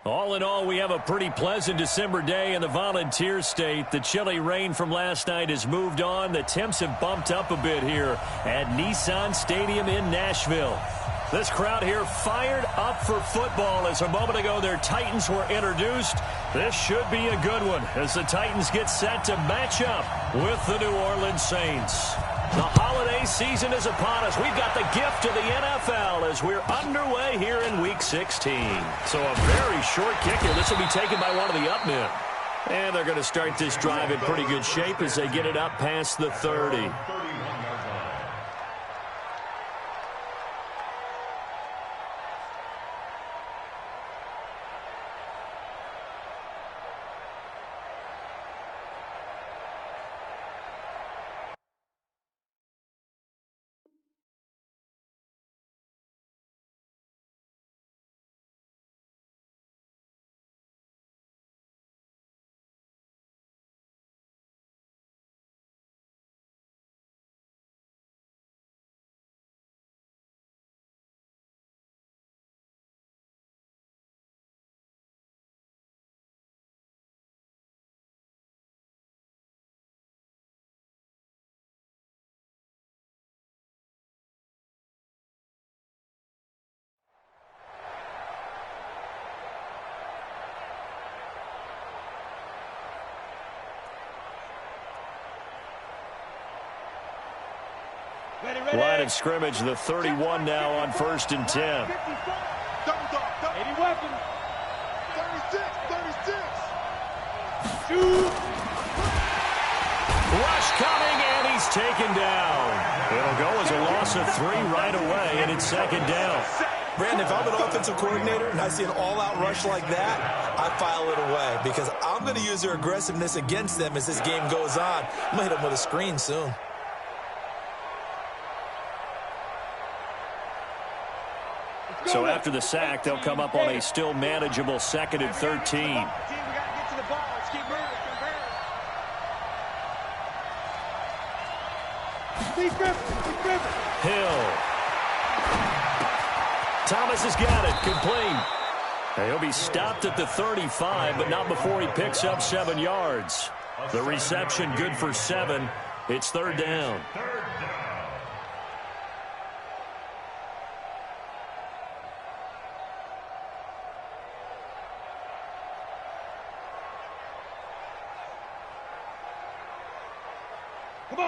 All in all, we have a pretty pleasant December day in the Volunteer State. The chilly rain from last night has moved on. The temps have bumped up a bit here at Nissan Stadium in Nashville. This crowd here fired up for football as a moment ago their Titans were introduced. This should be a good one as the Titans get set to match up with the New Orleans Saints. The holiday season is upon us. We've got the gift of the NFL as we're underway here in Week 16. So a very short kick here. This will be taken by one of the up men. And they're going to start this drive in pretty good shape as they get it up past the 30. Line of scrimmage, the 31 now on 1st and 10. 80 weapons. 36. Shoot. Rush coming, and he's taken down. It'll go as a loss of 3 right away, and it's 2nd down. Brandon, if I'm an offensive coordinator and I see an all-out rush like that, I file it away because I'm going to use their aggressiveness against them as this game goes on. I'm going to hit them with a screen soon. So after the sack, they'll come up on a still manageable 2nd and 13. Hill. Thomas has got it. Complete. He'll be stopped at the 35, but not before he picks up 7 yards. The reception good for 7. It's 3rd down.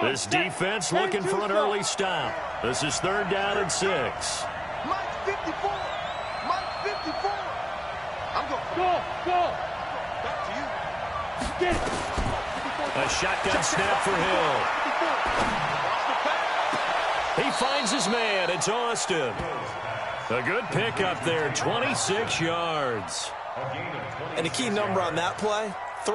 This defense looking for an early stop. This is 3rd down and 6. Mike 54. I'm going. Go. Back to you. Get it. A shotgun snap for Hill. He finds his man. It's Austin. A good pickup there, 26 yards. And the key number on that play, 3.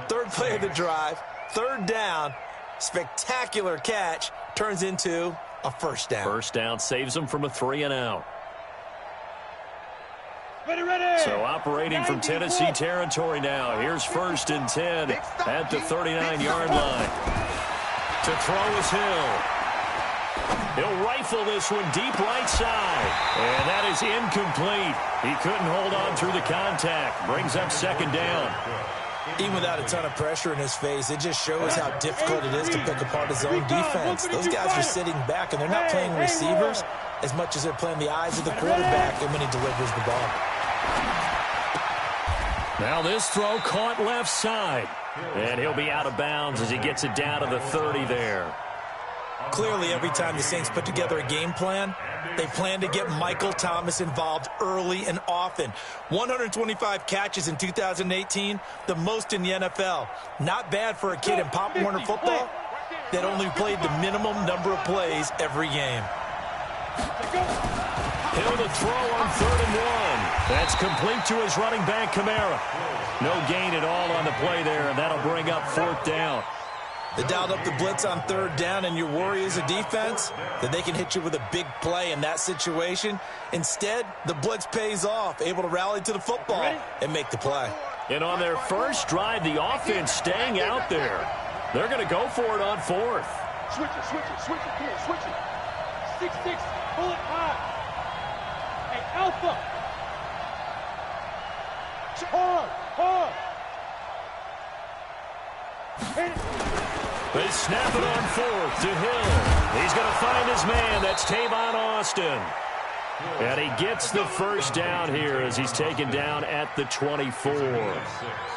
3rd play of the drive, 3rd down. Spectacular catch turns into a 1st down. 1st down saves them from a 3 and out. Ready. So operating from Tennessee territory now. Here's 1st and 10 at the 39-yard line. To throw is Hill. He'll rifle this one deep right side. And that is incomplete. He couldn't hold on through the contact. Brings up 2nd down. Even without a ton of pressure in his face, it just shows how difficult it is to pick apart his own defense. Those guys are sitting back, and they're not playing receivers as much as they're playing the eyes of the quarterback and when he delivers the ball. Now this throw caught left side. And he'll be out of bounds as he gets it down to the 30 there. Clearly, every time the Saints put together a game plan, they plan to get Michael Thomas involved early and often. 125 catches in 2018, the most in the NFL. Not bad for a kid in Pop Warner football that only played the minimum number of plays every game. Hill to throw on 3rd and 1. That's complete to his running back, Kamara. No gain at all on the play there, and that'll bring up 4th down. They dialed up the blitz on 3rd down, and your worry as a defense that they can hit you with a big play in that situation. Instead, the blitz pays off, able to rally to the football and make the play. And on their first drive, the offense staying out there. They're going to go for it on 4th. Switch it. 6-6, pull it high. Hey, Alpha. Hard. They snap it on fourth to Hill. He's going to find his man. That's Tavon Austin. And he gets the first down here as he's taken down at the 24.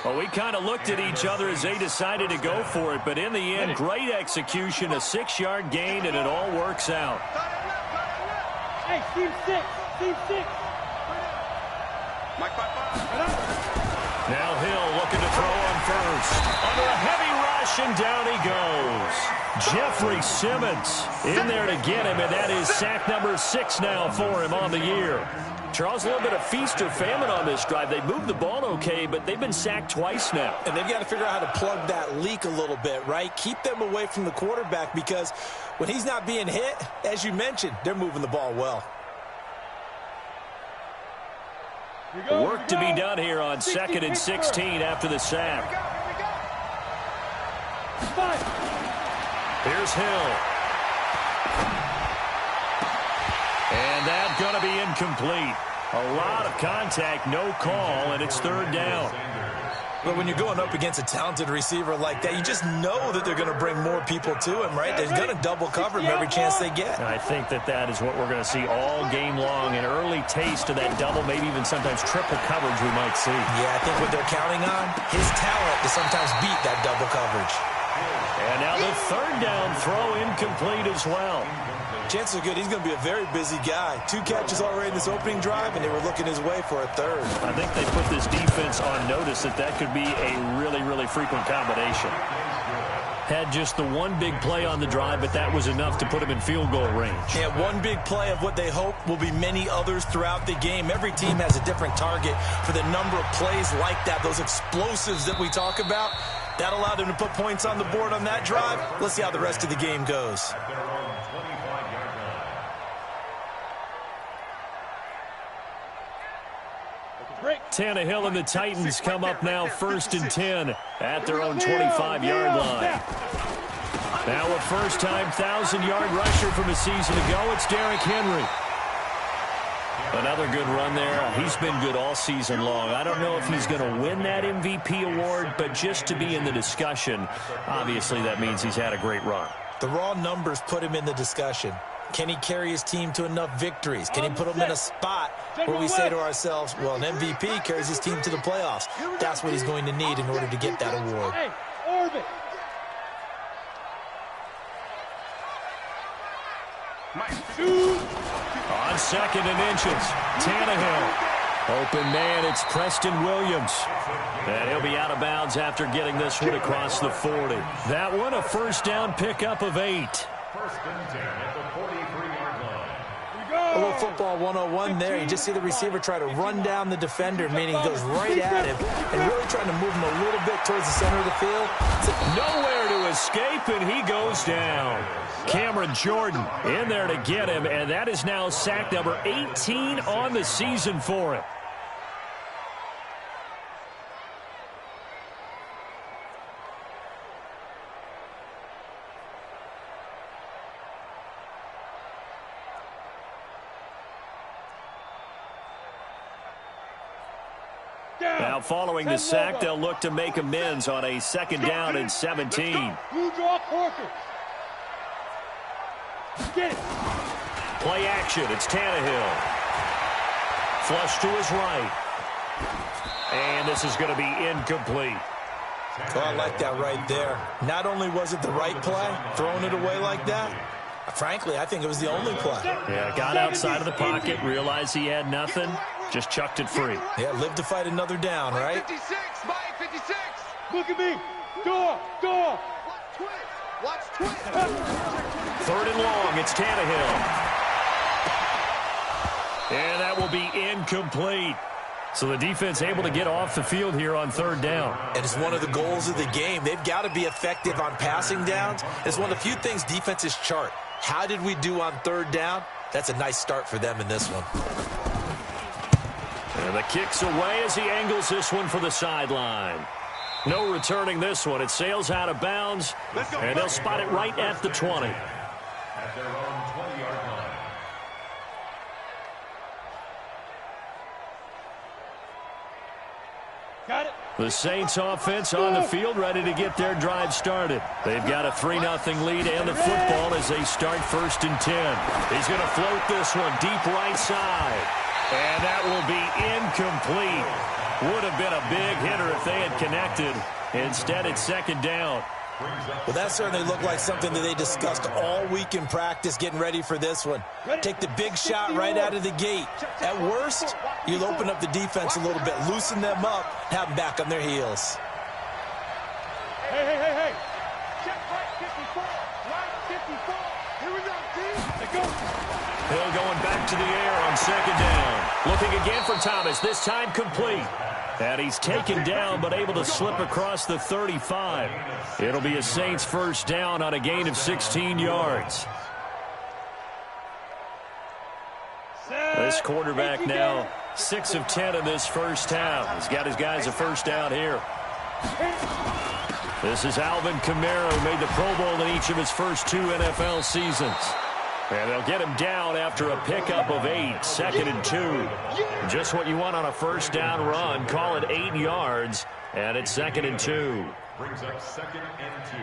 Well, we kind of looked at each other as they decided to go for it, but in the end, great execution, a 6-yard gain, and it all works out. Hey, team 6. Now Hill looking to throw on first. Under a heavy rush, and down he goes. Jeffrey Simmons in there to get him, and that is sack number 6 now for him on the year. Charles, a little bit of feast or famine on this drive. They moved the ball okay, but they've been sacked twice now. And they've got to figure out how to plug that leak a little bit, right? Keep them away from the quarterback, because when he's not being hit, as you mentioned, they're moving the ball well. Work to be done here on 2nd and 16 after the sack. Here's Hill. And that's going to be incomplete. A lot of contact, no call, and it's 3rd down. But when you're going up against a talented receiver like that, you just know that they're going to bring more people to him, right? They're going to double cover him every chance they get. I think that is what we're going to see all game long, an early taste of that double, maybe even sometimes triple coverage we might see. Yeah, I think what they're counting on, his talent to sometimes beat that double coverage. And now the 3rd down throw incomplete as well. Chances are good he's going to be a very busy guy. 2 catches already in this opening drive, and they were looking his way for a 3rd. I think they put this defense on notice that could be a really, really frequent combination. Had just the one big play on the drive, but that was enough to put him in field goal range. Yeah, one big play of what they hope will be many others throughout the game. Every team has a different target for the number of plays like that, those explosives that we talk about. That allowed him to put points on the board on that drive. Let's see how the rest of the game goes. Tannehill and the Titans come up now 1st and 10 at their own 25-yard line. Now a first-time 1,000-yard rusher from a season ago, it's Derrick Henry. Another good run there. He's been good all season long. I don't know if he's going to win that MVP award, but just to be in the discussion, obviously that means he's had a great run. The raw numbers put him in the discussion. Can he carry his team to enough victories? Can he put them in a spot where we say to ourselves, well, an MVP carries his team to the playoffs. That's what he's going to need in order to get that award. Hey, orbit. On 2nd and inches, Tannehill. Open man, it's Preston Williams. And he'll be out of bounds after getting this one across the 40. That one, a first down pickup of 8. 1st and 10 at the 43-yard line. A little football 101 there. You just see the receiver try to run down the defender, meaning he goes right at him and really trying to move him a little bit towards the center of the field. Nowhere to escape, and he goes down. Cameron Jordan in there to get him, and that is now sack number 18 on the season for him. Now following the sack, they'll look to make amends on a 2nd down and 17. Who draw Corker? Get it. Play action, it's Tannehill. Flush to his right. And this is going to be incomplete. Oh, I like that right there. Not only was it the right play, throwing it away like that, frankly, I think it was the only play. Yeah, got outside of the pocket, realized he had nothing, just chucked it free. Yeah, live to fight another down, right? 56, Mike 56. Look at me. Door. Watch twist. 3rd and long, it's Tannehill. And that will be incomplete. So the defense able to get off the field here on 3rd down. And it's one of the goals of the game. They've got to be effective on passing downs. It's one of the few things defenses chart. How did we do on 3rd down? That's a nice start for them in this one. And the kick's away as he angles this one for the sideline. No returning this one. It sails out of bounds, and they'll spot it right at the 20. At their own 20-yard line. Got it. The Saints offense on the field, ready to get their drive started. They've got a 3-0 lead and the football as they start 1st and 10. He's going to float this one deep right side. And that will be incomplete. Would have been a big hitter if they had connected. Instead, it's 2nd down. Well, that certainly looked like something that they discussed all week in practice getting ready for this one. Take the big shot right out of the gate. At worst, you'll open up the defense a little bit, loosen them up, have them back on their heels. Hey. Check right 54. Right 54. Here we go, team. Let's go. Hill going back to the air on 2nd down. Looking again for Thomas, this time complete. And he's taken down, but able to slip across the 35. It'll be a Saints 1st down on a gain of 16 yards. This quarterback now 6 of 10 in this 1st half. He's got his guys a 1st down here. This is Alvin Kamara, who made the Pro Bowl in each of his first 2 NFL seasons. And they'll get him down after a pickup of 8, 2nd and 2. Just what you want on a 1st down run. Call it 8 yards, and it's 2nd and 2. Brings up 2nd and 2.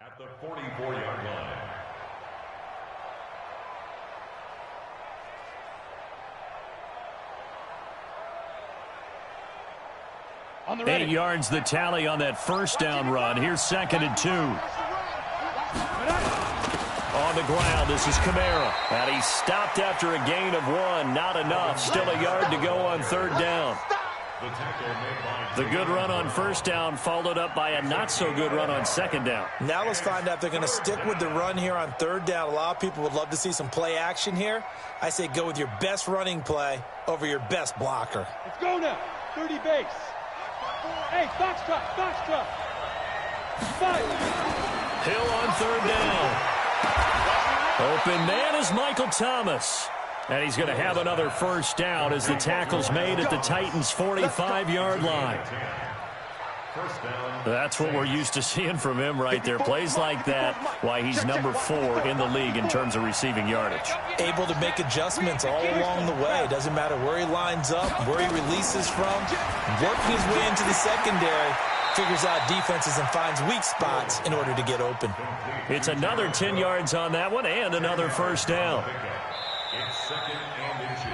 At the 44-yard line. On the ready. 8 yards the tally on that 1st down run. Here's 2nd and 2. On the ground, this is Kamara. And he stopped after a gain of 1. Not enough. Still a yard to go on 3rd down. The good run on 1st down followed up by a not-so-good run on 2nd down. Now let's find out if they're going to stick with the run here on 3rd down. A lot of people would love to see some play action here. I say go with your best running play over your best blocker. Let's go now. 30 base. Hey, foxtrot. 5. Hill on 3rd down. Open man is Michael Thomas. And he's going to have another 1st down as the tackle's made at the Titans' 45-yard line. That's what we're used to seeing from him right there. Plays like that, why he's number 4 in the league in terms of receiving yardage. Able to make adjustments all along the way. Doesn't matter where he lines up, where he releases from. Working his way into the secondary, figures out defenses and finds weak spots in order to get open. It's another 10 yards on that one and another 1st down.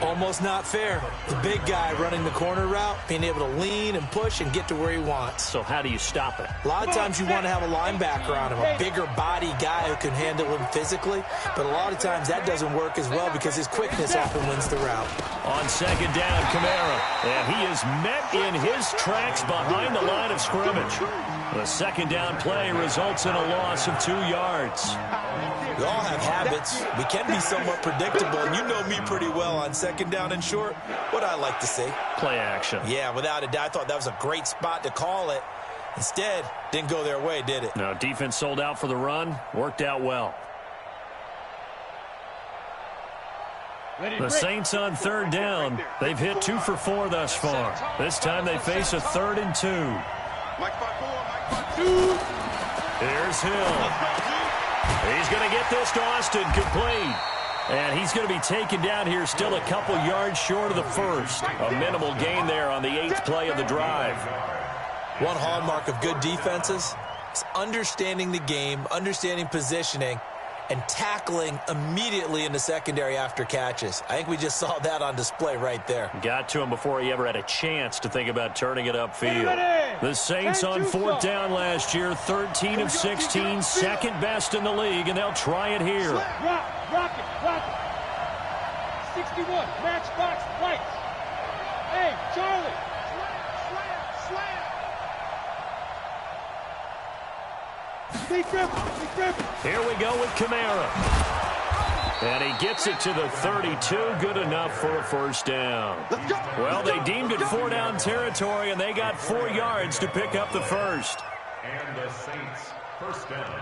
Almost not fair. The big guy running the corner route, being able to lean and push and get to where he wants. So how do you stop it? A lot of times you want to have a linebacker on him, a bigger body guy who can handle him physically. But a lot of times that doesn't work as well because his quickness often wins the route. On 2nd down, Kamara. And he is met in his tracks behind the line of scrimmage. The 2nd down play results in a loss of 2 yards. We all have habits. We can be somewhat predictable, and you know me pretty well on 2nd down and short. What I like to see. Play action. Yeah, without a doubt. I thought that was a great spot to call it. Instead, didn't go their way, did it? No, defense sold out for the run. Worked out well. The Saints on 3rd down. They've hit 2 for 4 thus far. This time they face a 3rd and 2. Here's Hill. He's going to get this to Austin complete. And he's going to be taken down here still a couple yards short of the 1st. A minimal gain there on the 8th play of the drive. One hallmark of good defenses is understanding the game, understanding positioning, and tackling immediately in the secondary after catches. I think we just saw that on display right there. Got to him before he ever had a chance to think about turning it upfield. The Saints on 4th down last year, 13 of 16, second best in the league, and they'll try it here. Rock it. 61, matchbox, lights. Hey, Charlie. Here we go with Kamara. And he gets it to the 32. Good enough for a first down. Well, they deemed it 4-down territory, and they got 4 yards to pick up the first. And the Saints, first down.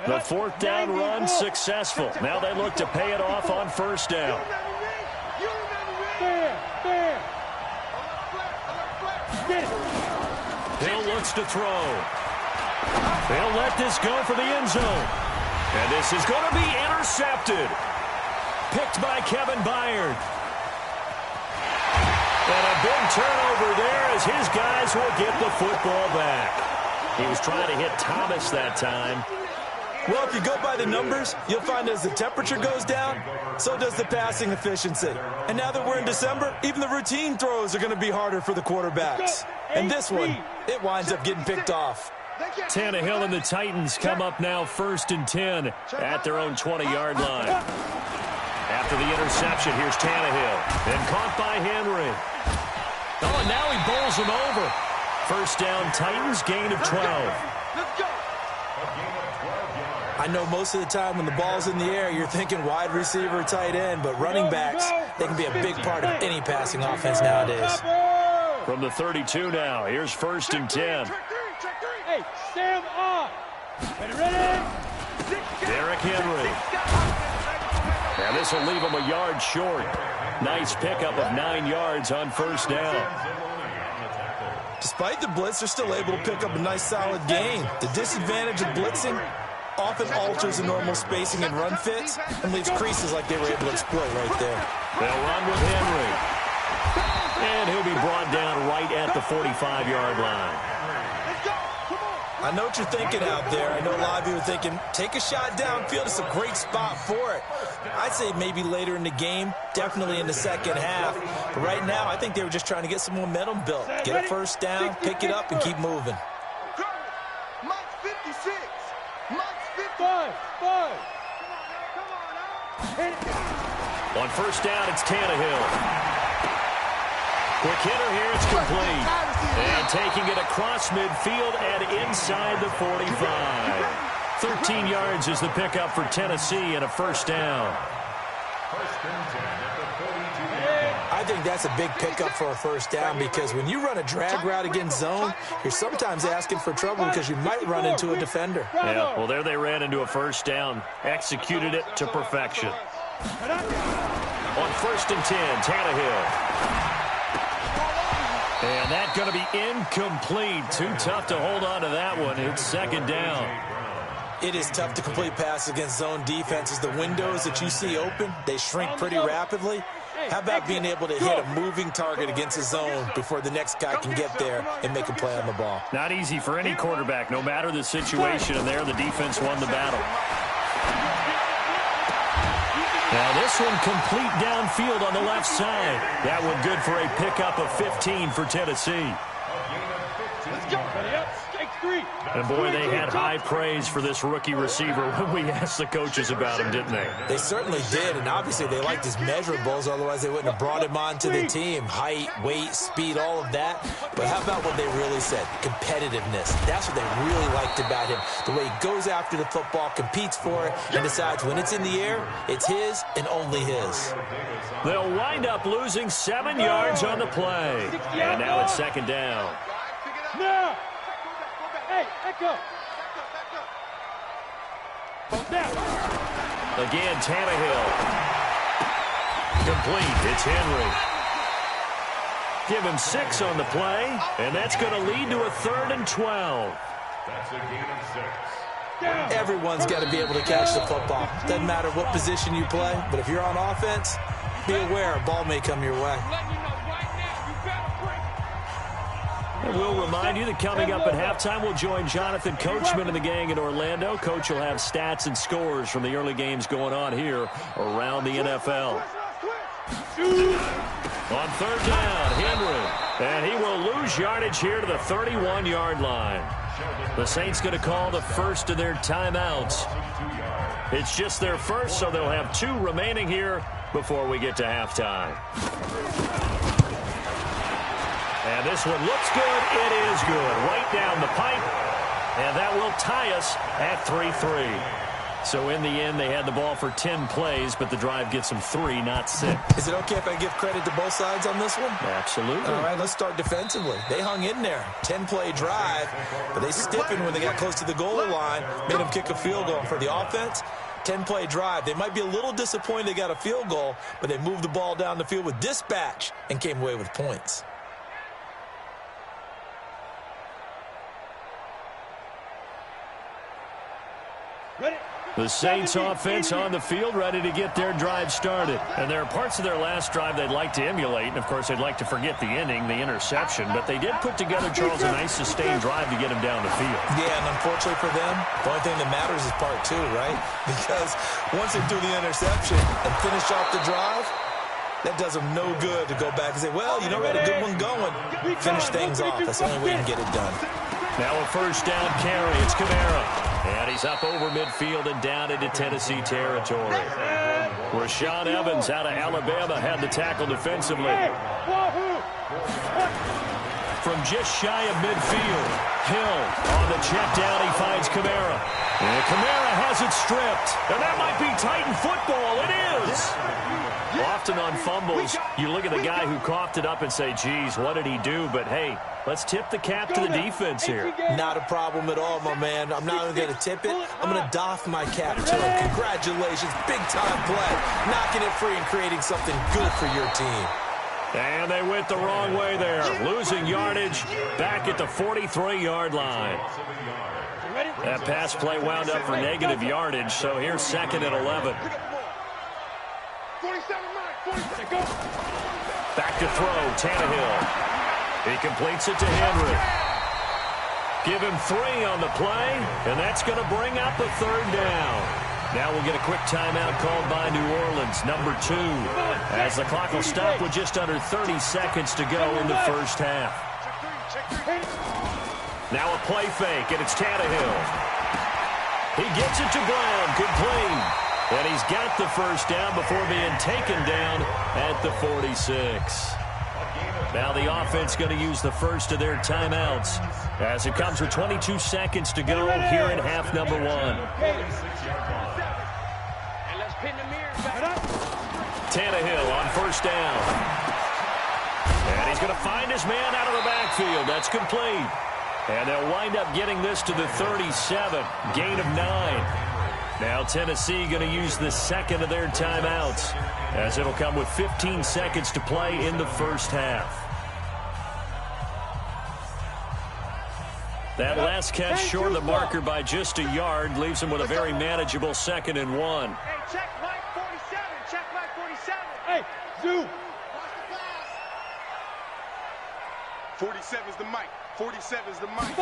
The 4th down run successful. Now they look to pay it off on first down. Hill looks to throw. They'll let this go for the end zone. And this is going to be intercepted. Picked by Kevin Byard. And a big turnover there as his guys will get the football back. He was trying to hit Thomas that time. Well, if you go by the numbers, you'll find as the temperature goes down, so does the passing efficiency. And now that we're in December, even the routine throws are going to be harder for the quarterbacks. And this one, it winds up getting picked off. Tannehill and the Titans come up now 1st and 10 at their own 20-yard line. After the interception, here's Tannehill. And caught by Henry. Oh, and now he bowls him over. First down, Titans, gain of 12. I know most of the time when the ball's in the air, you're thinking wide receiver, tight end, but running backs, they can be a big part of any passing offense nowadays. From the 32 now, here's 1st and 10. Hey, Sam on. Ready? Derrick Henry. And this will leave him a yard short. Nice pickup of 9 yards on first down. Despite the blitz, they're still able to pick up a nice solid gain. The disadvantage of blitzing often alters the normal spacing and run fits and leaves creases like they were able to exploit right there. They'll run with Henry. And he'll be brought down right at the 45-yard line. I know what you're thinking out there. I know a lot of you are thinking, take a shot downfield. It's a great spot for it. I'd say maybe later in the game, definitely in the second half. But right now, I think they were just trying to get some momentum built. Get a first down, pick it up, and keep moving. Mike's 56. Mike's 55. On first down, it's Tannehill. Quick hitter here, it's complete. And taking it across midfield and inside the 45. 13 yards is the pickup for Tennessee and a first down. I think that's a big pickup for a first down because when you run a drag route against zone, you're sometimes asking for trouble because you might run into a defender. Yeah, well, there they ran into a first down. Executed it to perfection. On 1st and 10, Tannehill. And that's going to be incomplete. Too tough to hold on to that one. It's second down. It is tough to complete passes against zone defenses. The windows that you see open, they shrink pretty rapidly. How about being able to hit a moving target against a zone before the next guy can get there and make a play on the ball? Not easy for any quarterback, no matter the situation. And there, the defense won the battle. Now this one complete downfield on the left side. That one good for a pickup of 15 for Tennessee. Let's go. And boy, they had high praise for this rookie receiver when we asked the coaches about him, didn't they? They certainly did, and obviously they liked his measurables, otherwise they wouldn't have brought him onto the team. Height, weight, speed, all of that. But how about what they really said? Competitiveness. That's what they really liked about him. The way he goes after the football, competes for it, and decides when it's in the air, it's his and only his. They'll wind up losing 7 yards on the play. And now it's second down. No! Hey, echo! Again, Tannehill. Complete. It's Henry. Give him 6 on the play, and that's going to lead to a 3rd and 12. That's a gain of 6. Everyone's got to be able to catch the football. Doesn't matter what position you play, but if you're on offense, be aware a ball may come your way. And we'll remind you that coming up at halftime, we'll join Jonathan Coachman and the gang in Orlando. Coach will have stats and scores from the early games going on here around the NFL. On 3rd down, Henry. And he will lose yardage here to the 31-yard line. The Saints going to call the first of their timeouts. It's just their first, so they'll have 2 remaining here before we get to halftime. And this one looks good. It is good. Right down the pipe. And that will tie us at 3-3. So in the end, they had the ball for 10 plays, but the drive gets them 3, not 6. Is it okay if I give credit to both sides on this one? Absolutely. All right, let's start defensively. They hung in there. 10-play drive, but they stiffened when they got close to the goal line, made them kick a field goal. For the offense, 10-play drive. They might be a little disappointed they got a field goal, but they moved the ball down the field with dispatch and came away with points. Ready? The Saints offense on the field, ready to get their drive started. And there are parts of their last drive they'd like to emulate. And, of course, they'd like to forget the inning, the interception. But they did put together, Charles, a nice sustained drive to get him down the field. Yeah, and unfortunately for them, the only thing that matters is part 2, right? Because once they do the interception and finish off the drive, that does them no good to go back and say, well, you know, we had a good one going. Finish things off. That's the only way you can get it done. Now a first down carry. It's Kamara. And he's up over midfield and down into Tennessee territory. Rashaan Evans out of Alabama had the tackle defensively. From just shy of midfield, Hill on the check down. He finds Kamara. And Kamara has it stripped. And that might be Titan football. It is. Often on fumbles, you look at the guy who coughed it up and say, geez, what did he do? But, hey, let's tip the cap to the defense here. Not a problem at all, my man. I'm not only going to tip it, I'm going to doff my cap to him. Congratulations, big-time play. Knocking it free and creating something good for your team. And they went the wrong way there. Losing yardage back at the 43-yard line. That pass play wound up for negative yardage, so here's 2nd and 11. Back to throw, Tannehill. He completes it to Henry. Give him 3 on the play, and that's going to bring up a 3rd down. Now we'll get a quick timeout called by New Orleans, number 2, as the clock will stop with just under 30 seconds to go in the first half. Now a play fake, and it's Tannehill. He gets it to Brown, complete. And he's got the first down before being taken down at the 46. Now the offense going to use the first of their timeouts as it comes with 22 seconds to go here in half number 1. Tannehill on first down. And he's going to find his man out of the backfield. That's complete. And they'll wind up getting this to the 37. Gain of 9. Now Tennessee going to use the second of their timeouts as it'll come with 15 seconds to play in the first half. That last catch short of the marker by just a yard leaves them with a very manageable 2nd and 1. Hey, check Mike 47. Check Mike 47. Hey, Zoo. 47's the mic. 47's the mic.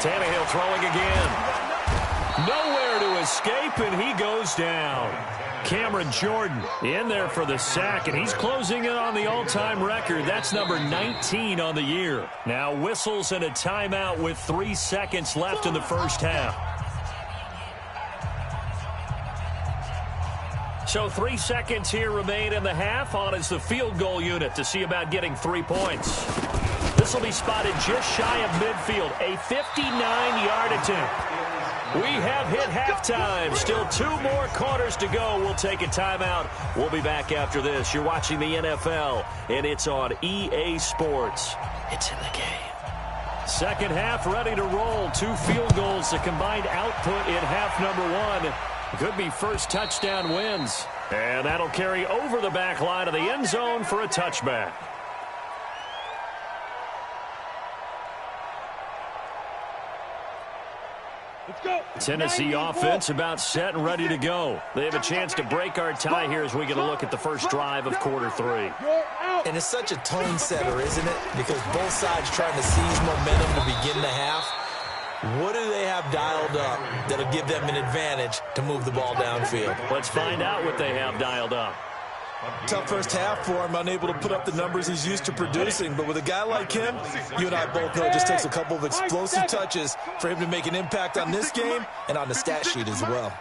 Tannehill throwing again. Nowhere to escape, and he goes down. Cameron Jordan in there for the sack, and he's closing in on the all-time record. That's number 19 on the year. Now whistles and a timeout with 3 seconds left in the first half. So 3 seconds here remain in the half. On is the field goal unit to see about getting 3 points. This will be spotted just shy of midfield. A 59-yard attempt. We have hit halftime. Still 2 more quarters to go. We'll take a timeout. We'll be back after this. You're watching the NFL, and it's on EA Sports. It's in the game. Second half ready to roll. 2 field goals, the combined output in half number 1. Could be first touchdown wins. And that'll carry over the back line of the end zone for a touchback. Tennessee offense about set and ready to go. They have a chance to break our tie here as we get a look at the first drive of quarter 3. And it's such a tone setter, isn't it? Because both sides trying to seize momentum to begin the half. What do they have dialed up that'll give them an advantage to move the ball downfield? Let's find out what they have dialed up. Tough first half for him, unable to put up the numbers he's used to producing. But with a guy like him, you and I both know it just takes a couple of explosive touches for him to make an impact on this game and on the stat sheet as well.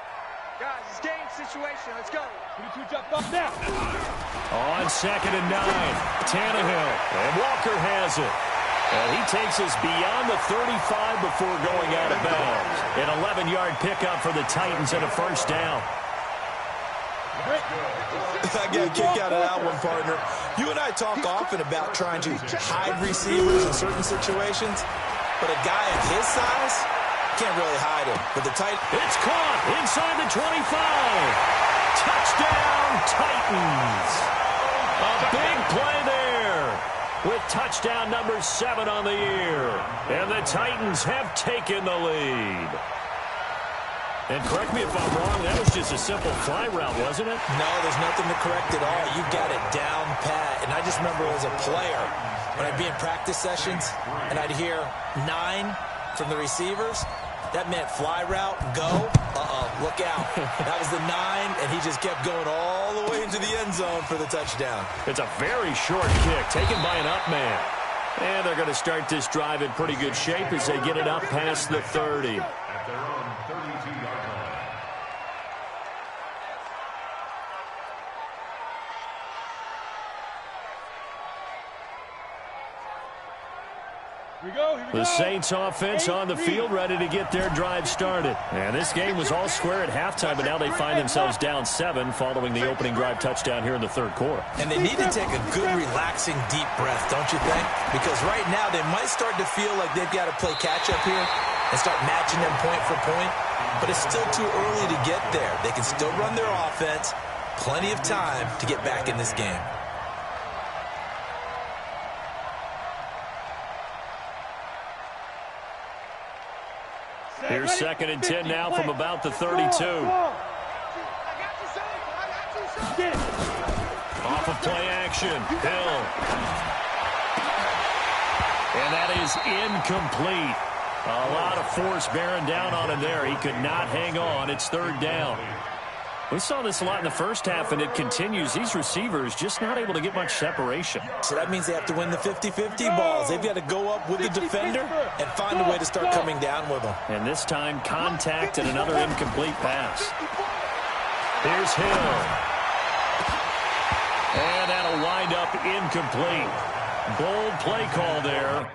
Guys, it's game situation. Let's go. 22 jump up now. On 2nd and 9, Tannehill, and Walker has it. And he takes us beyond the 35 before going out of bounds. An 11-yard pickup for the Titans and a first down. I got a kick out of that one, partner. You and I talk often about trying to hide receivers in certain situations, but a guy of his size can't really hide him. But the Titans... It's caught inside the 25. Touchdown, Titans. A big play there with touchdown number 7 on the year. And the Titans have taken the lead. And correct me if I'm wrong, that was just a simple fly route, wasn't it? No, there's nothing to correct at all. You got it down pat. And I just remember as a player, when I'd be in practice sessions and I'd hear 9 from the receivers, that meant fly route, go, look out. That was the 9, and he just kept going all the way into the end zone for the touchdown. It's a very short kick taken by an up man. And they're going to start this drive in pretty good shape as they get it up past the 30. At their own 32-yard line. Here we go. The Saints offense on the field, ready to get their drive started. And this game was all square at halftime, but now they find themselves down 7 following the opening drive touchdown here in the third quarter. And they need to take a good, relaxing, deep breath, don't you think? Because right now they might start to feel like they've got to play catch-up here and start matching them point for point. But it's still too early to get there. They can still run their offense. Plenty of time to get back in this game. Here's 2nd and 10 now from about the 32. Get it. Off of play action, Hill. And that is incomplete. A lot of force bearing down on him there. He could not hang on. It's 3rd down. We saw this a lot in the first half, and it continues. These receivers just not able to get much separation. So that means they have to win the 50-50 balls. They've got to go up with the defender and find a way to start coming down with them. And this time, contact and another incomplete pass. Here's Hill. And that'll wind up incomplete. Bold play call there.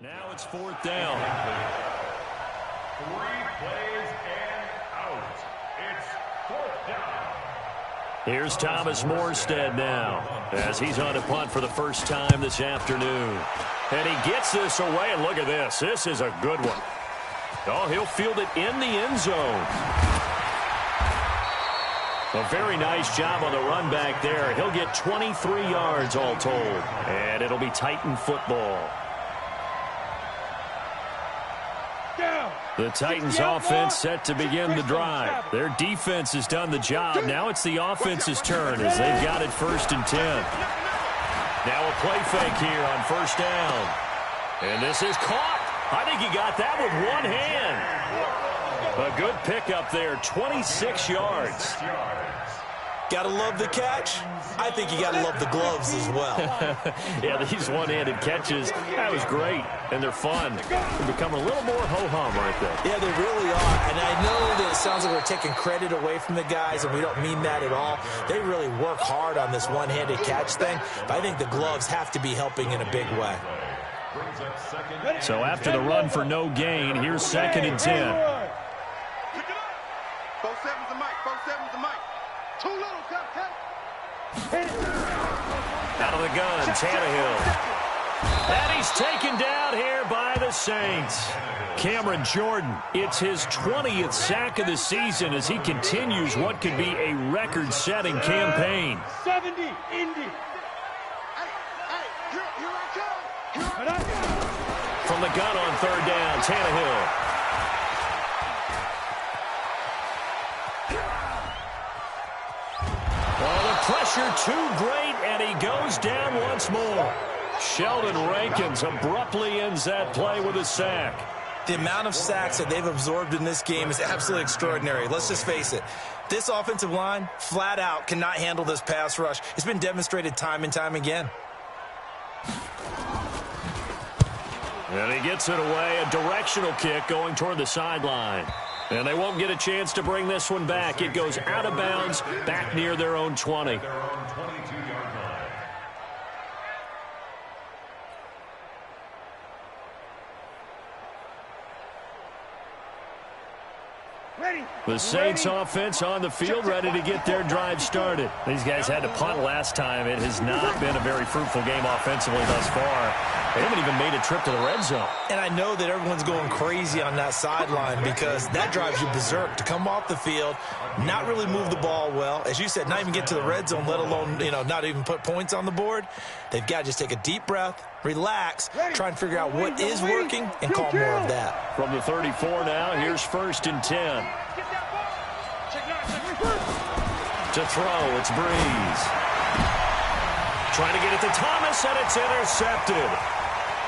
Now it's 4th down. 3 plays and out. It's 4th down. Here's Thomas Morstead now as he's on a punt for the first time this afternoon. And he gets this away, and look at this. This is a good one. Oh, he'll field it in the end zone. A very nice job on the run back there. He'll get 23 yards all told. And it'll be Titan football. The Titans offense set to begin the drive. Their defense has done the job. Now it's the offense's turn as they've got it 1st and 10. Now a play fake here on 1st down. And this is caught. I think he got that with one hand. A good pickup there, 26 yards. Gotta love the catch. I think you gotta love the gloves as well. Yeah, these one-handed catches, that was great, and they're fun. They become a little more ho-hum right there. Yeah, they really are, and I know that it sounds like we're taking credit away from the guys, and we don't mean that at all. They really work hard on this one-handed catch thing, but I think the gloves have to be helping in a big way. So after the run for no gain, here's 2nd and 10. 4-7's the mic. 4-7's the mic. Too little, cut. Out of the gun, Tannehill. And he's taken down here by the Saints. Cameron Jordan, it's his 20th sack of the season as he continues what could be a record-setting campaign. 70, Indy. From the gun on 3rd down, Tannehill. Pressure too great, and he goes down once more. Sheldon Rankins abruptly ends that play with a sack. The amount of sacks that they've absorbed in this game is absolutely extraordinary. Let's just face it. This offensive line, flat out, cannot handle this pass rush. It's been demonstrated time and time again. And he gets it away, a directional kick going toward the sideline. And they won't get a chance to bring this one back. It goes out of bounds, back near their own 20. Their own 22-yard line. The Saints offense on the field, ready to get their drive started. These guys had to punt last time. It has not been a very fruitful game offensively thus far. They haven't even made a trip to the red zone. And I know that everyone's going crazy on that sideline because that drives you berserk to come off the field, not really move the ball well. As you said, not even get to the red zone, let alone, not even put points on the board. They've got to just take a deep breath, relax, try and figure out what is working, and call more of that. From the 34 now, here's 1st and 10. To throw, it's Breeze. Trying to get it to Thomas, and it's intercepted.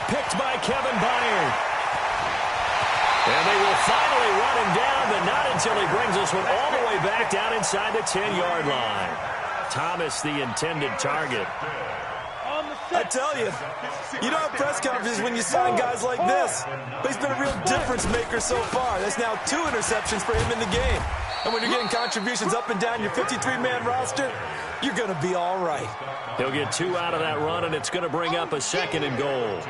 Picked by Kevin Byard. And they will finally run him down, but not until he brings this one all the way back down inside the 10-yard line. Thomas, the intended target. I tell you, you don't have press conferences when you sign guys like this. But he's been a real difference maker so far. That's now 2 interceptions for him in the game. And when you're getting contributions up and down your 53-man roster, you're going to be all right. He'll get 2 out of that run, and it's going to bring up a 2nd and goal.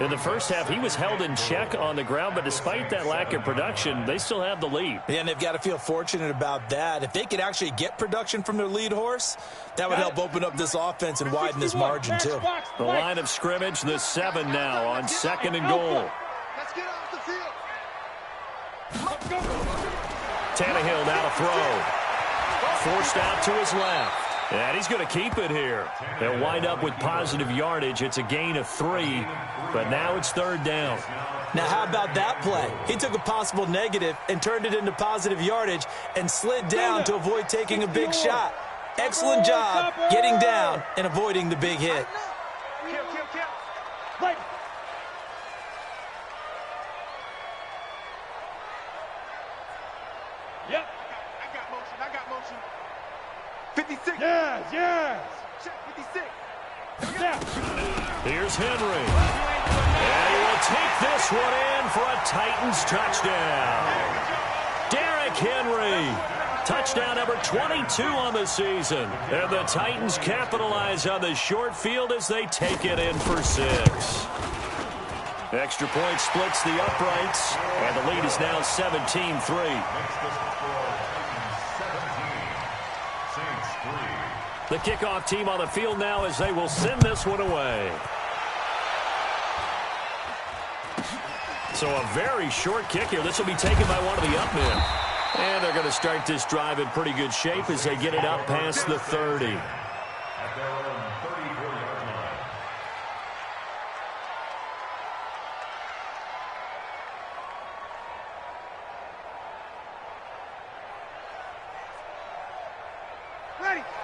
In the first half, he was held in check on the ground, but despite that lack of production, they still have the lead. Yeah, and they've got to feel fortunate about that. If they could actually get production from their lead horse, that would help open up this offense and widen this margin, too. The line of scrimmage, the 7 now on 2nd and goal. Let's get off the field. Tannehill now to throw. Forced out to his left. And he's going to keep it here. They'll wind up with positive yardage. It's a gain of 3, but now it's 3rd down. Now, how about that play? He took a possible negative and turned it into positive yardage and slid down to avoid taking a big shot. Excellent job getting down and avoiding the big hit. Yep. I got motion. 56. Yes. Check 56. Yeah. Here's Henry. And he will take this one in for a Titans touchdown. Derrick Henry. Touchdown number 22 on the season. And the Titans capitalize on the short field as they take it in for 6. Extra point splits the uprights, and the lead is now 17-3. The kickoff team on the field now as they will send this one away. So a very short kick here. This will be taken by one of the up men. And they're going to start this drive in pretty good shape as they get it up past the 30. At their own 34-yard line.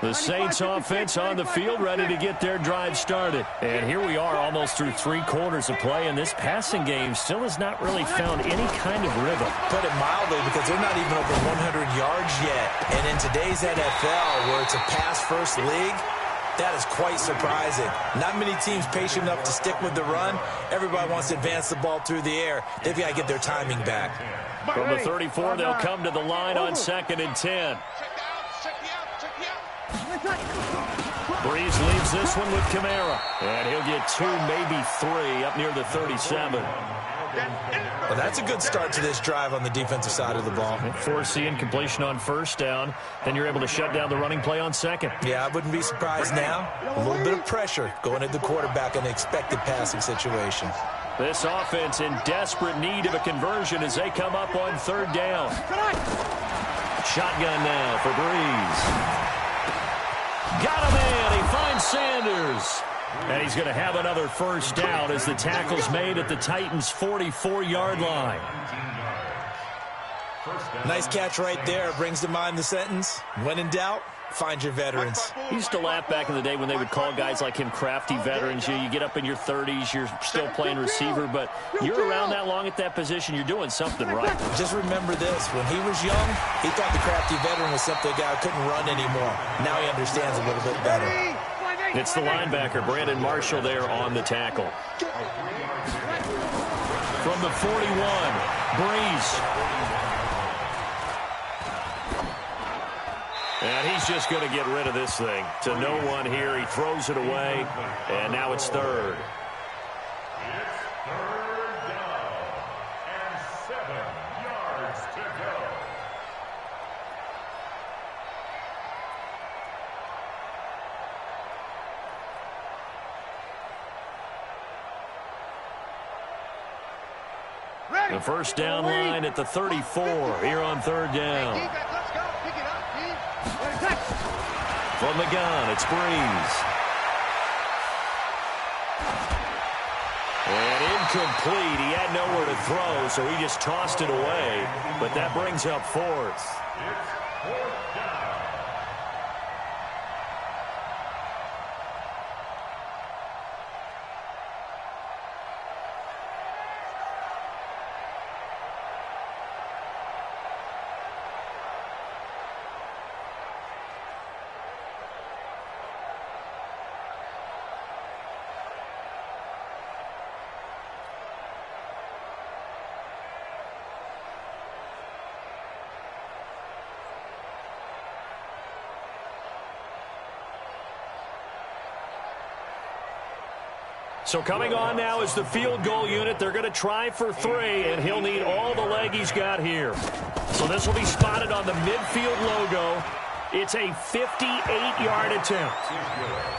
The Saints offense on the field ready to get their drive started. And here we are almost through 3 quarters of play, and this passing game still has not really found any kind of rhythm. Put it mildly, because they're not even over 100 yards yet. And in today's NFL, where it's a pass-first league, that is quite surprising. Not many teams patient enough to stick with the run. Everybody wants to advance the ball through the air. They've got to get their timing back. From the 34, they'll come to the line on 2nd and 10. Breeze leaves this one with Kamara. And he'll get 2, maybe 3 up near the 37. Well, that's a good start to this drive on the defensive side of the ball. Force the incompletion on 1st down. Then you're able to shut down the running play on 2nd. Yeah, I wouldn't be surprised now. A little bit of pressure going at the quarterback in an expected passing situation. This offense in desperate need of a conversion as they come up on 3rd down. Shotgun now for Breeze. Got him in. He finds Sanders. And he's going to have another 1st down as the tackle's made at the Titans' 44-yard line. Nice catch right there. Brings to mind the sentence, when in doubt, find your veterans. He used to laugh back in the day when they would call guys like him crafty veterans. You get up in your 30s, you're still playing receiver, but you're around that long at that position, you're doing something right. Just remember this. When he was young, he thought the crafty veteran was simply a guy who couldn't run anymore. Now he understands a little bit better. It's the linebacker, Brandon Marshall, there on the tackle. From the 41, Breeze. And he's just going to get rid of this thing. To no one here. He throws it away. And now it's third. It's third down and 7 yards to go. The first down line at the 34 here on third down. Let's go. Pick it up, D. From the gun, it's Breeze. And incomplete. He had nowhere to throw, so he just tossed it away. But that brings up fourth. It's fourth down. So coming on now is the field goal unit. They're going to try for 3, and he'll need all the leg he's got here. So this will be spotted on the midfield logo. It's a 58-yard attempt.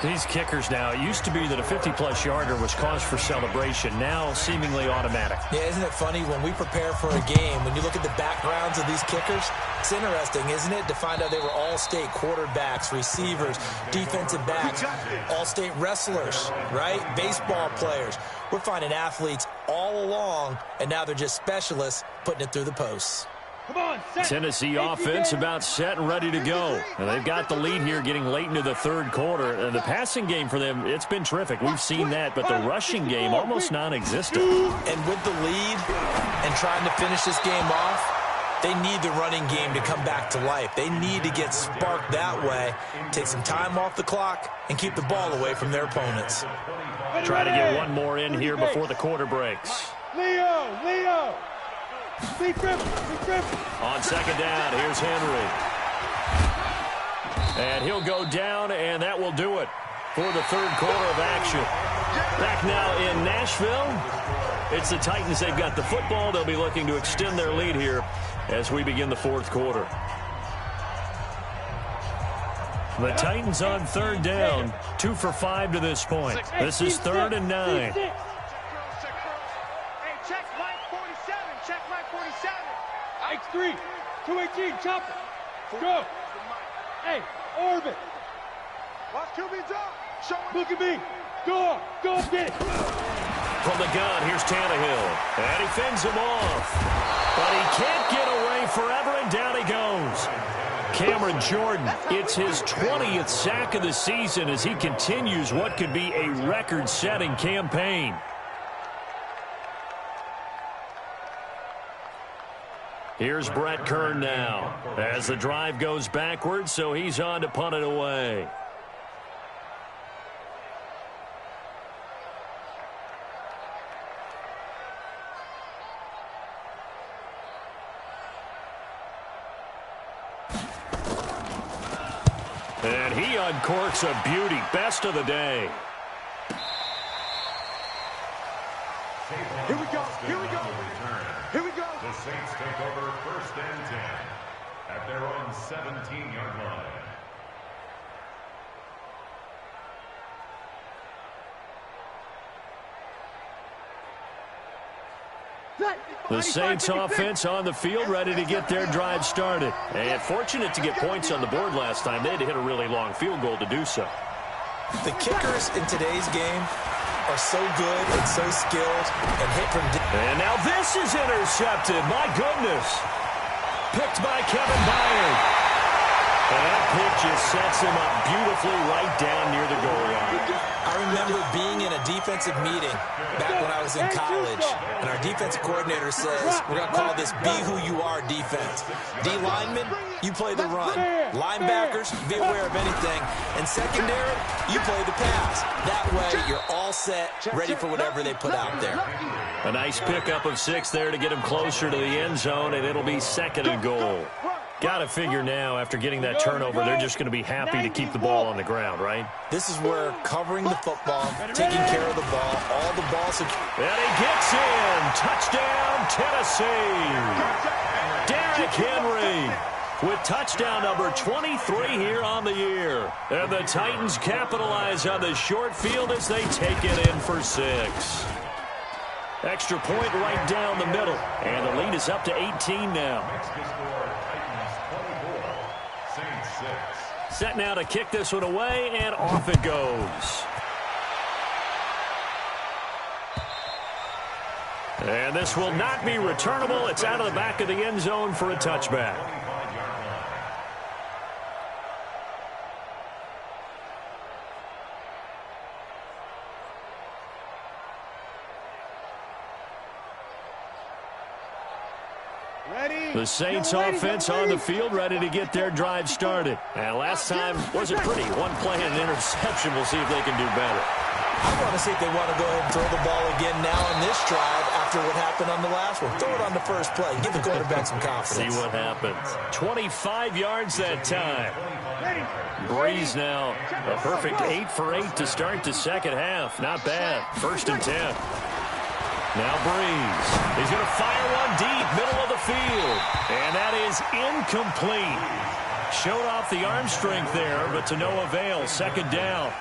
These kickers now, it used to be that a 50-plus yarder was cause for celebration. Now seemingly automatic. Yeah, isn't it funny when we prepare for a game, when you look at the backgrounds of these kickers, it's interesting, isn't it, to find out they were all-state quarterbacks, receivers, defensive backs, all-state wrestlers, right? Baseball players. We're finding athletes all along, and now they're just specialists putting it through the posts. Come on, set. Tennessee offense about set and ready to go. And they've got the lead here getting late into the third quarter. And the passing game for them, it's been terrific. We've seen that, but the rushing game almost non-existent. And with the lead and trying to finish this game off, they need the running game to come back to life. They need to get sparked that way, take some time off the clock, and keep the ball away from their opponents. Try to get one more in here before the quarter breaks. Leo. On second down, here's Henry. And he'll go down, and that will do it for the third quarter of action. Back now in Nashville. It's the Titans. They've got the football. They'll be looking to extend their lead here as we begin the fourth quarter. The Titans on third down, 2 for 5 to this point. This is 3rd and 9. X3, 218, chop it. Go. Hey, orbit. Watch QB drop. Show it. Look at me. Go get it. From the gun, here's Tannehill. And he fends him off. But he can't get away forever, and down he goes. Cameron Jordan, it's his 20th sack of the season as he continues what could be a record-setting campaign. Here's Brett Kern now as the drive goes backwards, so he's on to punt it away. And he uncorks a beauty. Best of the day. Here we go. The Saints take over 1st and 10 at their own 17-yard line. The Saints offense on the field, ready to get their drive started. And fortunate to get points on the board last time. They had to hit a really long field goal to do so. The kickers in today's game are so good and so skilled and hit from deep. And now this is intercepted. My goodness. Picked by Kevin Byard. And that pitch just sets him up beautifully right down near the goal line. I remember being in a defensive meeting back when I was in college, and our defensive coordinator says, we're going to call this be who you are defense. D linemen, you play the run. Linebackers, be aware of anything. And secondary, you play the pass. That way, you're all set, ready for whatever they put out there. A nice pickup of 6 there to get him closer to the end zone, and it'll be 2nd and goal. Got to figure now, after getting that turnover, they're just going to be happy to keep the ball on the ground, right? This is where covering the football, taking care of the ball, all the balls. And he gets in. Touchdown, Tennessee. Derrick Henry with touchdown number 23 here on the year. And the Titans capitalize on the short field as they take it in for 6. Extra point right down the middle. And the lead is up to 18 now. Set now to kick this one away, and off it goes. And this will not be returnable. It's out of the back of the end zone for a touchback. The Saints offense on the field, ready to get their drive started. And last time wasn't pretty. One play and an interception. We'll see if they can do better. I want to see if they want to go ahead and throw the ball again now on this drive after what happened on the last one. Throw it on the first play. Give the quarterback some confidence. See what happens. 25 yards that time. Breeze now a perfect 8 for 8 to start the second half. Not bad. 1st and 10. Now Breeze. He's going to fire one deep, middle of the field. And that is incomplete. Showed off the arm strength there, but to no avail. 2nd down.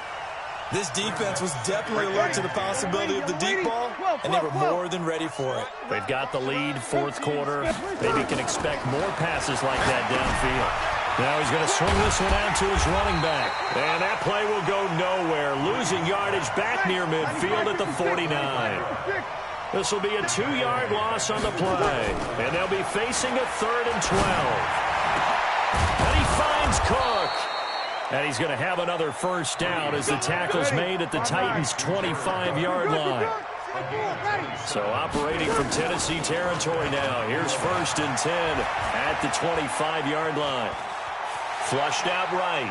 This defense was definitely alert to the possibility of the deep ball, and they were more than ready for it. They've got the lead, 4th quarter. Maybe can expect more passes like that downfield. Now he's going to swing this one out to his running back. And that play will go nowhere. Losing yardage back near midfield at the 49. This will be a 2-yard loss on the play. And they'll be facing a 3rd and 12. And he finds Cook. And he's going to have another first down as the tackle's made at the Titans' 25-yard line. So operating from Tennessee territory now. Here's 1st and 10 at the 25-yard line. Flushed out right.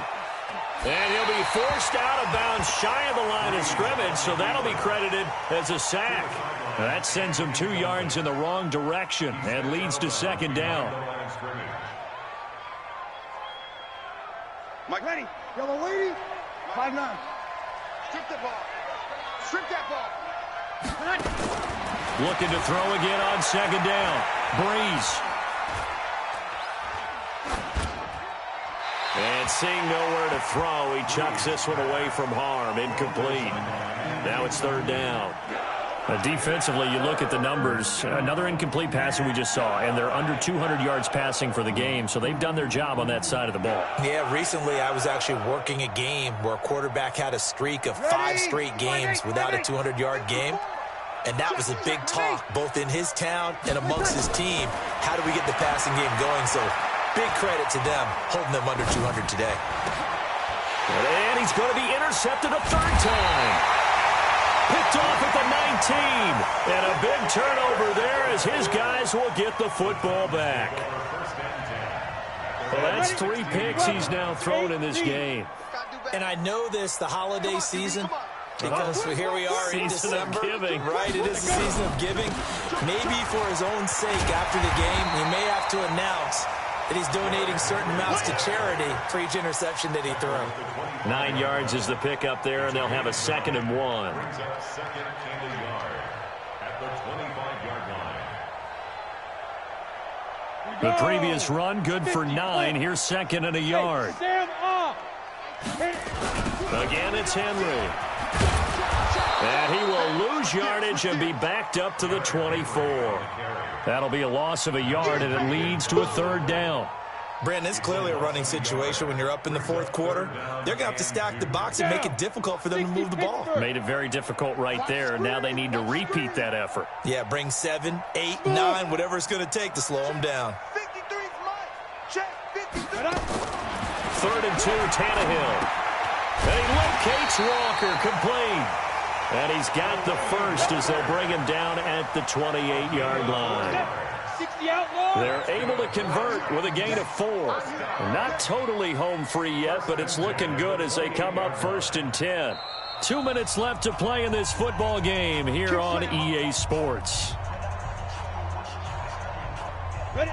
And he'll be forced out of bounds shy of the line of scrimmage, so that'll be credited as a sack. That sends him 2 yards in the wrong direction and leads to 2nd down. Mike, ready. Yellow lady. 5-9. Strip that ball. Strip that ball. Looking to throw again on 2nd down. Breeze. And seeing nowhere to throw, he chucks this one away from harm. Incomplete. Now it's 3rd down. Defensively, you look at the numbers. Another incomplete pass that we just saw, and they're under 200 yards passing for the game, so they've done their job on that side of the ball. Yeah, recently I was actually working a game where a quarterback had a streak of 5 straight games without a 200-yard game, and that was a big talk, both in his town and amongst his team. How do we get the passing game going? So big credit to them, holding them under 200 today. And he's going to be intercepted a 3rd time. Picked off at the 19. And a big turnover there as his guys will get the football back. Well, that's 3 picks he's now thrown in this game. And I know this, the holiday season, because here we are in December. Right, it is the season of giving. Maybe for his own sake after the game, he may have to announce that he's donating certain amounts to charity for each interception that he threw. 9 yards is the pick up there, and they'll have a 2nd and 1. The previous run, good for 9. Here's 2nd and a yard. Again, it's Henry. And he will lose yardage and be backed up to the 24. That'll be a loss of a yard, and it leads to a 3rd down. Brandon, it's clearly a running situation when you're up in the 4th quarter. They're going to have to stack the box and make it difficult for them to move the ball. Made it very difficult right there. Now they need to repeat that effort. Yeah, bring 7, 8, 9, whatever it's going to take to slow them down. 3rd and 2, Tannehill. And he locates Walker, complete. And he's got the first as they'll bring him down at the 28-yard line. They're able to convert with a gain of 4. Not totally home free yet, but it's looking good as they come up 1st and 10. 2 minutes left to play in this football game here on EA Sports.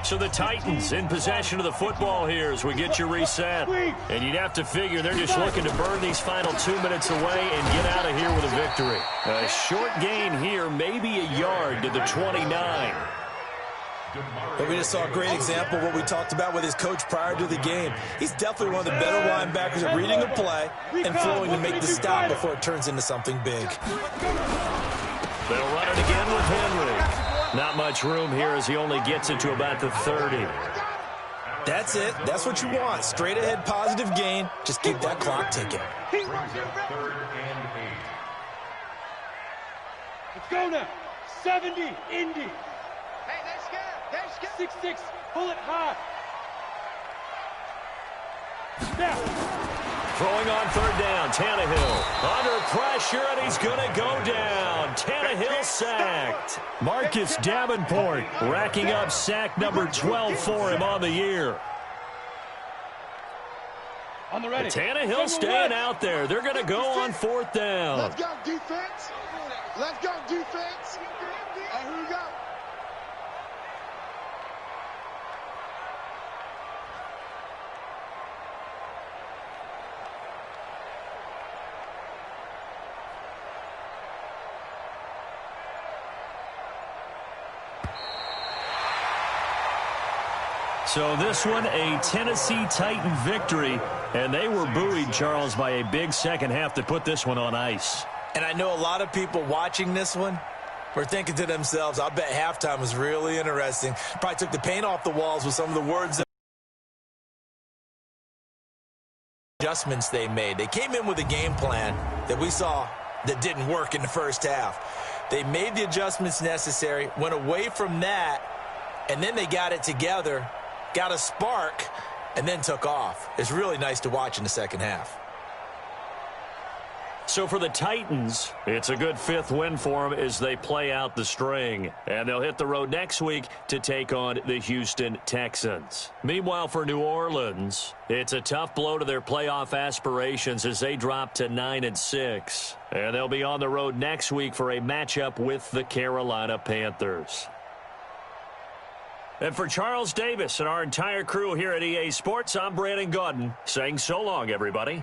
So the Titans in possession of the football here as we get you reset. And you'd have to figure they're just looking to burn these final 2 minutes away and get out of here with a victory. A short gain here, maybe a yard to the 29. But we just saw a great example of what we talked about with his coach prior to the game. He's definitely one of the better linebackers at reading a play and flowing to make the stop before it turns into something big. They'll run it again with Henry. Not much room here as he only gets it to about the 30. That's it. That's what you want. Straight ahead positive gain. Just keep that clock ticking. Brings up 3rd and 8. Let's go now. 70, Indy. Hey, they're scared. They're scared. 6-6, pull it high. Now. Throwing on 3rd down, Tannehill. Under pressure, and he's going to go down. Tannehill sacked. Marcus Davenport racking up sack number 12 for him on the year. On the ready. Tannehill staying out there. They're going to go on 4th down. Let's go, defense. Let's go, defense. And here we go. So this one, a Tennessee Titan victory, and they were buoyed, Charles, by a big second half to put this one on ice. And I know a lot of people watching this one were thinking to themselves, I'll bet halftime was really interesting. Probably took the paint off the walls with some of the words that adjustments they made. They came in with a game plan that we saw that didn't work in the first half. They made the adjustments necessary, went away from that, and then they got it together, got a spark, and then took off. It's really nice to watch in the second half. So for the Titans, it's a good 5th win for them as they play out the string. And they'll hit the road next week to take on the Houston Texans. Meanwhile, for New Orleans, it's a tough blow to their playoff aspirations as they drop to 9-6. And they'll be on the road next week for a matchup with the Carolina Panthers. And for Charles Davis and our entire crew here at EA Sports, I'm Brandon Gaudin saying so long, everybody.